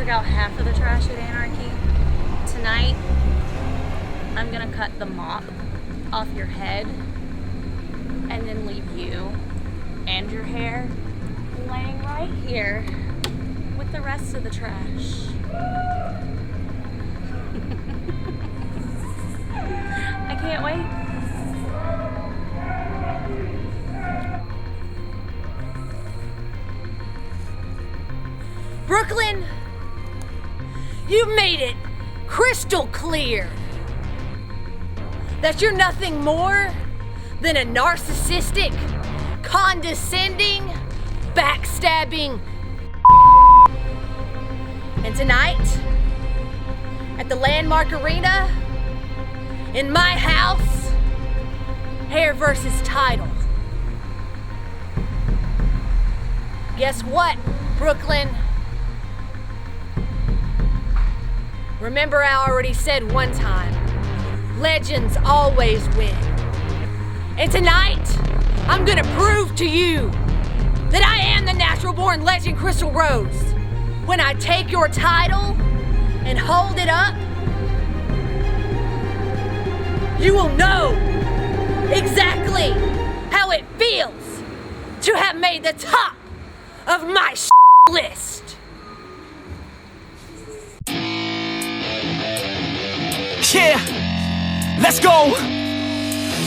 took out half of the trash at Anarchy. Tonight, I'm gonna cut the mop off your head and then leave you and your hair laying right here with the rest of the trash. I can't wait. Brooklyn, you made it crystal clear that you're nothing more than a narcissistic, condescending, backstabbing. And tonight, at the Landmark Arena, in my house, hair versus title. Guess what, Brooklyn? Remember, I already said one time, legends always win. And tonight, I'm gonna prove to you that I am the natural-born legend Crystal Rose. When I take your title and hold it up, you will know exactly how it feels to have made the top of my list. Yeah, let's go.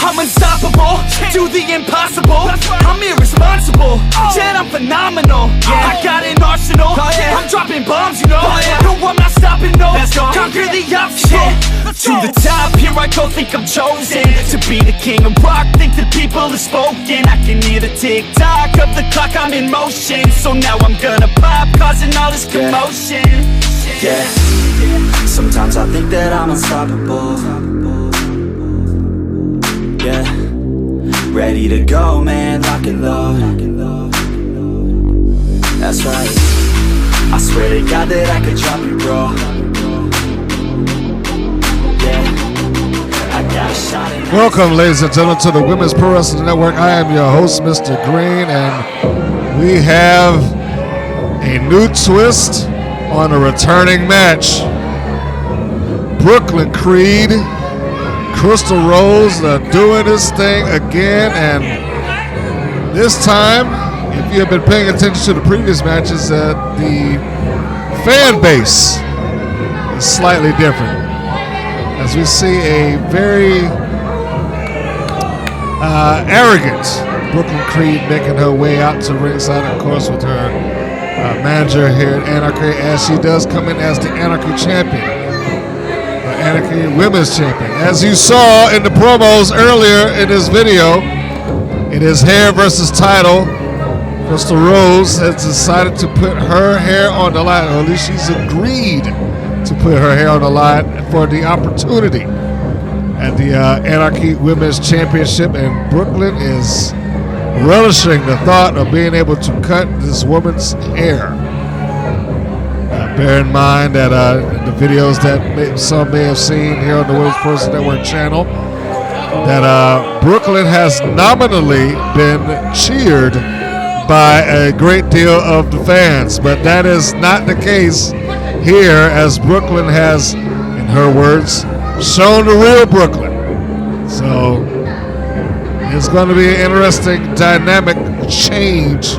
I'm unstoppable, do the impossible. I'm irresponsible, yet I'm phenomenal. I got an arsenal, I'm dropping bombs, you know. No, I'm not stopping, no. Conquer the obstacle. To the top, here I go, think I'm chosen to be the king of rock, think the people have spoken. I can hear the tick-tock of the clock, I'm in motion. So now I'm gonna pop, causing all this commotion. Yeah, sometimes I think that I'm unstoppable. Yeah, ready to go, man, lock and load. That's right, I swear to God that I could drop you, bro. Yeah, I got a shot at. Welcome, ladies and gentlemen, to the Women's Pro Wrestling Network. I am your host, Mr. Green, and we have a new twist on a returning match. Brooklyn Creed, Crystal Rose doing this thing again, and this time, if you have been paying attention to the previous matches, the fan base is slightly different. As we see a very arrogant Brooklyn Creed making her way out to ringside, of course, with her manager here at Anarchy, as she does come in as the Anarchy champion. Anarchy Women's Champion. As you saw in the promos earlier in this video, it is hair versus title. Crystal Rose has decided to put her hair on the line, or at least she's agreed to put her hair on the line for the opportunity at the Anarchy Women's Championship, and Brooklyn is relishing the thought of being able to cut this woman's hair. Bear in mind that the videos that some may have seen here on the Women's Pro Wrestling Network channel, that Brooklyn has nominally been cheered by a great deal of the fans, but that is not the case here, as Brooklyn has, in her words, shown the real Brooklyn. So it's going to be an interesting dynamic change,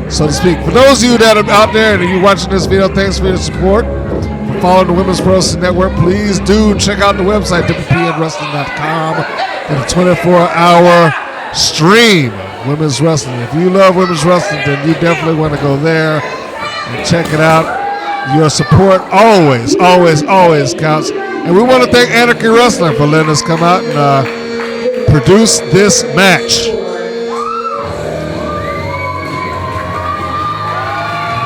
so to speak. For those of you that are out there and you're watching this video, thanks for your support. For following the Women's Pro Wrestling Network, please do check out the website, WPNWrestling.com, for the 24-hour stream of women's wrestling. If you love women's wrestling, then you definitely want to go there and check it out. Your support always, always, always counts. And we want to thank Anarchy Wrestling for letting us come out and produce this match.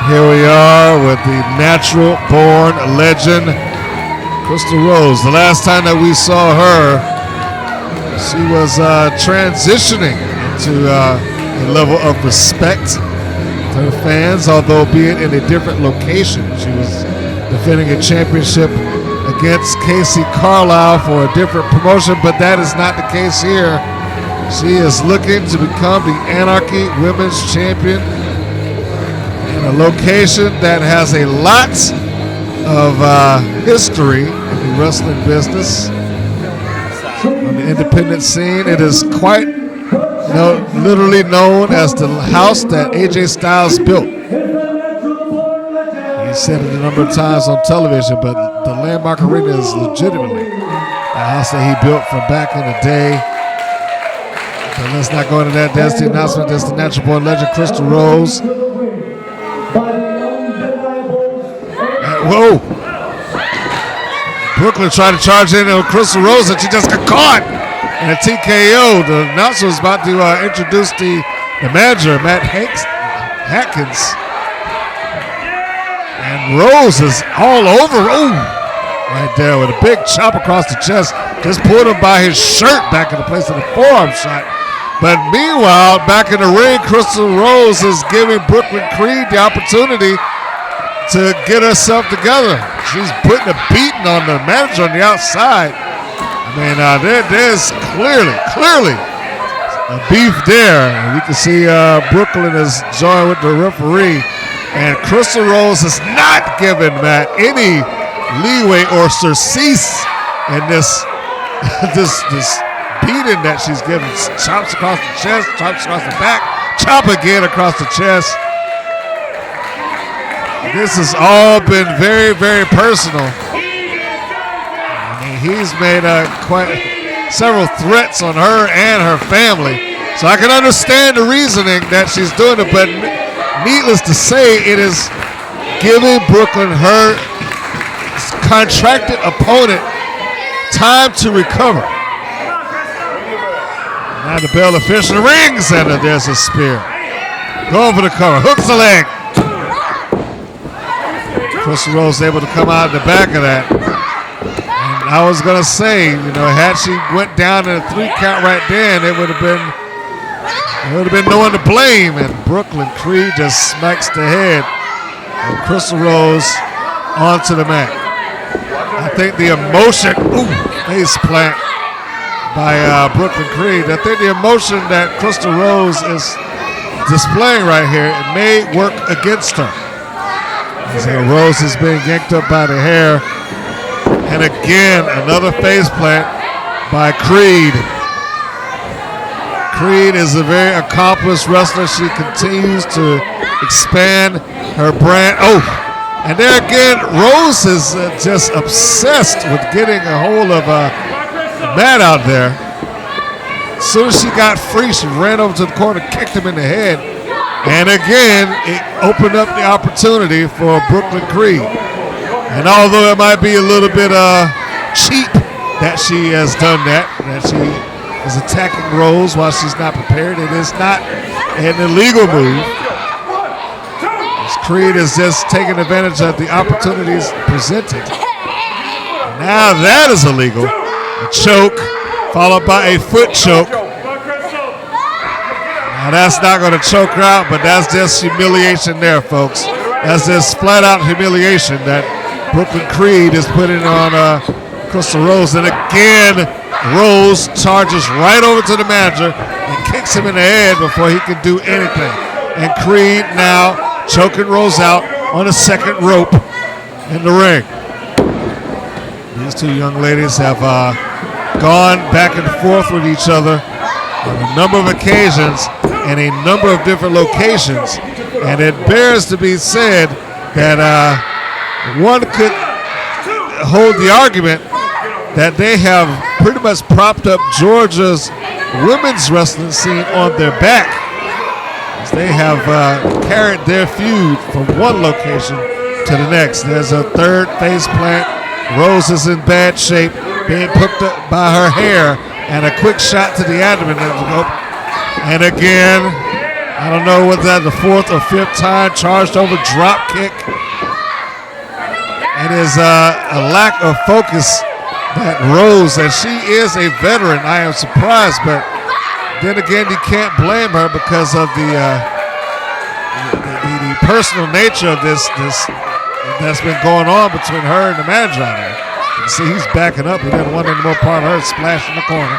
Here we are with the natural-born legend, Crystal Rose. The last time that we saw her, she was transitioning into a level of respect to her fans, although be it in a different location. She was defending a championship against Casey Carlisle for a different promotion, but that is not the case here. She is looking to become the Anarchy Women's Champion in a location that has a lot of history in the wrestling business. On the independent scene, it is quite, literally known as the house that AJ Styles built. He said it a number of times on television, but the Landmark Arena is legitimately a house that he built from back in the day. But let's not go into that. That's the announcement. That's the Natural Born Legend, Crystal Rose. Whoa! Brooklyn tried to charge in on Crystal Rose, and she just got caught in a TKO. The announcer was about to introduce the manager, Matt Hankins. And Rose is all over. Ooh! Right there with a big chop across the chest. Just pulled him by his shirt back in the place of the forearm shot. But meanwhile, back in the ring, Crystal Rose is giving Brooklyn Creed the opportunity to get herself together. She's putting a beating on the manager on the outside. I mean, there's clearly a beef there. And you can see Brooklyn is joined with the referee. And Crystal Rose is not giving Matt any leeway or surcease in this beating that she's giving. Chops across the chest, chops across the back, chop again across the chest. This has all been very, very personal. I mean, he's made quite several threats on her and her family. So I can understand the reasoning that she's doing it, but needless to say, it is giving Brooklyn, her contracted opponent, time to recover. Now the bell official rings, and there's a spear. Going for the cover, hooks the leg. Crystal Rose able to come out of the back of that. And I was gonna say, had she went down in a 3 count right then, it would have been no one to blame. And Brooklyn Creed just smacks the head of Crystal Rose onto the mat. I think the emotion, face plant by Brooklyn Creed. I think the emotion that Crystal Rose is displaying right here, it may work against her. As Rose is being yanked up by the hair. And again, another face plant by Creed. Creed is a very accomplished wrestler. She continues to expand her brand. And there again, Rose is just obsessed with getting a hold of Matt out there. As soon as she got free, she ran over to the corner, kicked him in the head. And again, it opened up the opportunity for Brooklyn Creed. And although it might be a little bit cheap that she has done that she is attacking Rose while she's not prepared, it is not an illegal move. Creed is just taking advantage of the opportunities presented. Now that is illegal. A choke followed by a foot choke. Now that's not going to choke her out, but that's just humiliation there, folks. That's just flat out humiliation that Brooklyn Creed is putting on Crystal Rose. And again, Rose charges right over to the manager and kicks him in the head before he can do anything. And Creed now choking Rose out on the second rope in the ring. These two young ladies have gone back and forth with each other on a number of occasions and a number of different locations. And it bears to be said that one could hold the argument that they have pretty much propped up Georgia's women's wrestling scene on their back. They have carried their feud from one location to the next. There's a third face plant. Rose is in bad shape, being picked up by her hair, and a quick shot to the abdomen. And again, I don't know whether that's the 4th or 5th time, charged over drop kick. It is a lack of focus that Rose, and she is a veteran. I am surprised, but then again, you can't blame her because of the personal nature of this that's been going on between her and the manager out there. You can see he's backing up. He doesn't want any more part of her splash in the corner.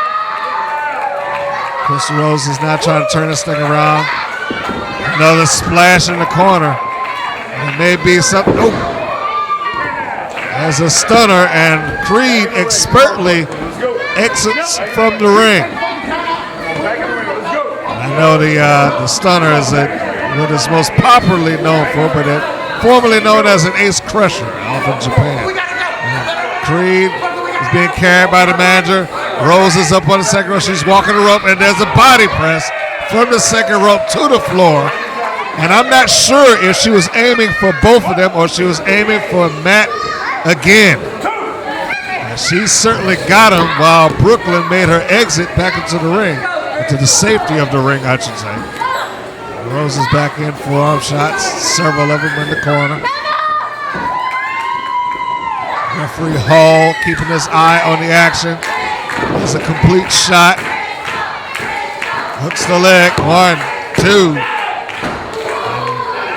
Crystal Rose is now trying to turn this thing around. Another splash in the corner. And it may be something. as a stunner, and Creed expertly exits from the ring. I know the stunner is what it's most popularly known for, but formerly known as an ace crusher off in Japan. Creed is being carried by the manager. Rose is up on the second rope. She's walking the rope, and there's a body press from the second rope to the floor. And I'm not sure if she was aiming for both of them or she was aiming for Matt again. And she certainly got him while Brooklyn made her exit back into the ring, into the safety of the ring, I should say. Rose is back in, forearm shots, several of them in the corner. Referee Hall keeping his eye on the action. There's a complete shot. Hooks the leg. 1, 2.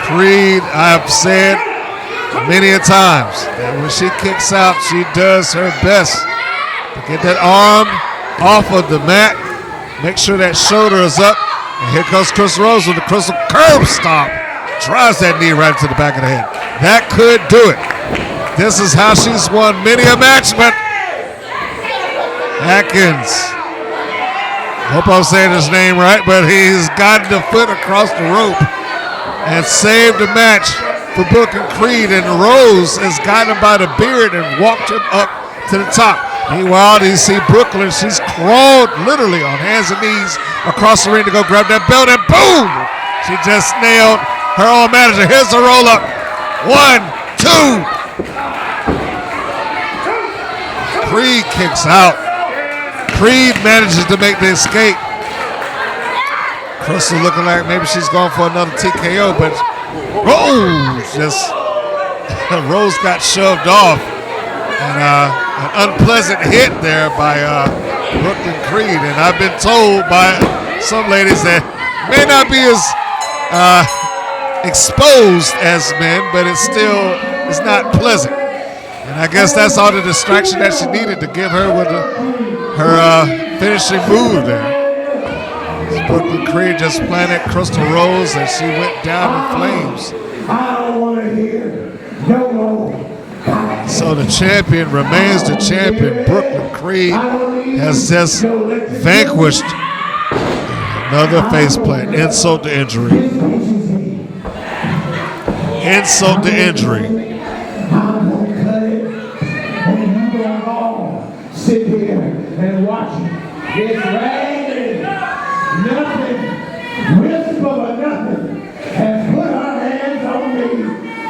Creed, I've said many a times that when she kicks out, she does her best to get that arm off of the mat. Make sure that shoulder is up. And here comes Crystal Rose with the Crystal curb stomp. Drives that knee right into the back of the head. That could do it. This is how she's won many a match, but Hankins, hope I'm saying his name right, but he's gotten the foot across the rope and saved the match for Brooklyn Creed, and Rose has gotten him by the beard and walked him up to the top. Meanwhile, you see Brooklyn, she's crawled literally on hands and knees across the ring to go grab that belt, and boom! She just nailed her own manager. Here's the roll up. 1, 2. Creed kicks out. Creed manages to make the escape. Crystal looking like maybe she's going for another TKO, but Rose got shoved off. And an unpleasant hit there by Brooklyn Creed. And I've been told by some ladies that may not be as exposed as men, but it's not pleasant. And I guess that's all the distraction that she needed to give her with her finishing move there. Brooklyn Creed just planted Crystal Rose and she went down in flames. I don't want to hear no more. So the champion remains the champion. Brooklyn Creed has just vanquished another faceplant. Insult to injury. Insult to injury. I'm going to cut it, and you're going to all sit here and watch it. It's raining. Nothing, whisper of nothing, has put her hands on me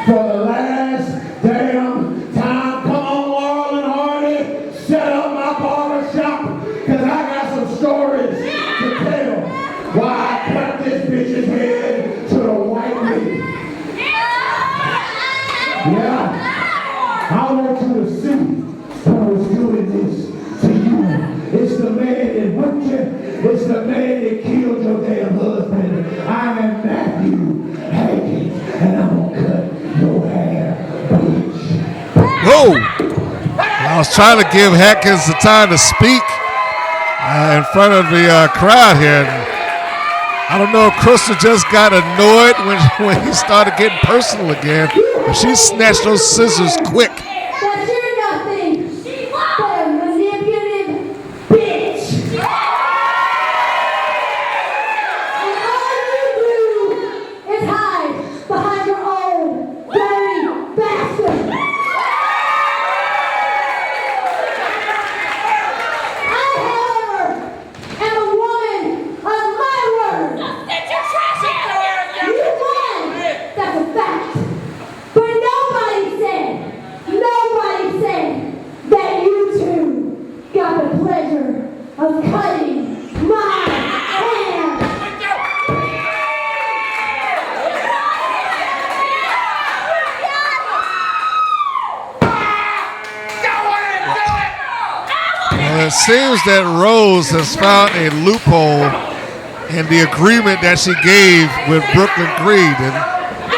for the last damn time. Come on, Laurel and Hardy, set up my barber shop, because I got some stories to tell why I cut this bitch's head to the white meat. Yeah, I want you to see who was doing this to you. It's the man that whipped you. It's the man that killed your damn husband. I am Matthew Hankins, and I'm gonna cut your hair, bitch. Whoa! I was trying to give Hankins the time to speak in front of the crowd here. I don't know if Crystal just got annoyed when he started getting personal again, but she snatched those scissors quick. But you're nothing but a manipulative bitch. And all you do is hide behind your own dirty bastard. I, however, am a woman of my word. Get your trash out of here! You won. That's a fact. But nobody said that you two got the pleasure of cutting my hair. Well, it seems that Rose has found a loophole in the agreement that she gave with Brooklyn Creed. And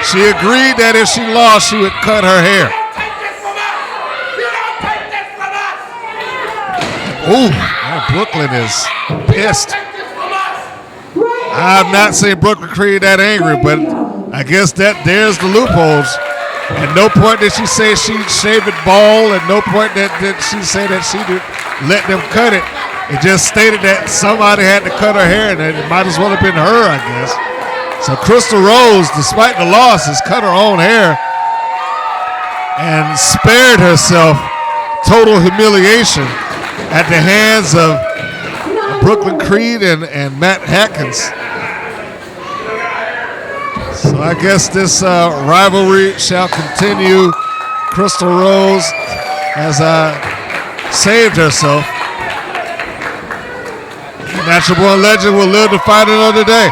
she agreed that if she lost, she would cut her hair. Ooh, Brooklyn is pissed. I've not seen Brooklyn Creed that angry, but I guess there's the loopholes. At no point did she say she shaved it bald. At no point did she say that she did let them cut it. It just stated that somebody had to cut her hair, and it might as well have been her, I guess. So Crystal Rose, despite the loss, has cut her own hair and spared herself total humiliation at the hands of Brooklyn Creed and Matt Hankins. So I guess this rivalry shall continue. Crystal Rose has saved herself. Natural Born Legend will live to fight another day.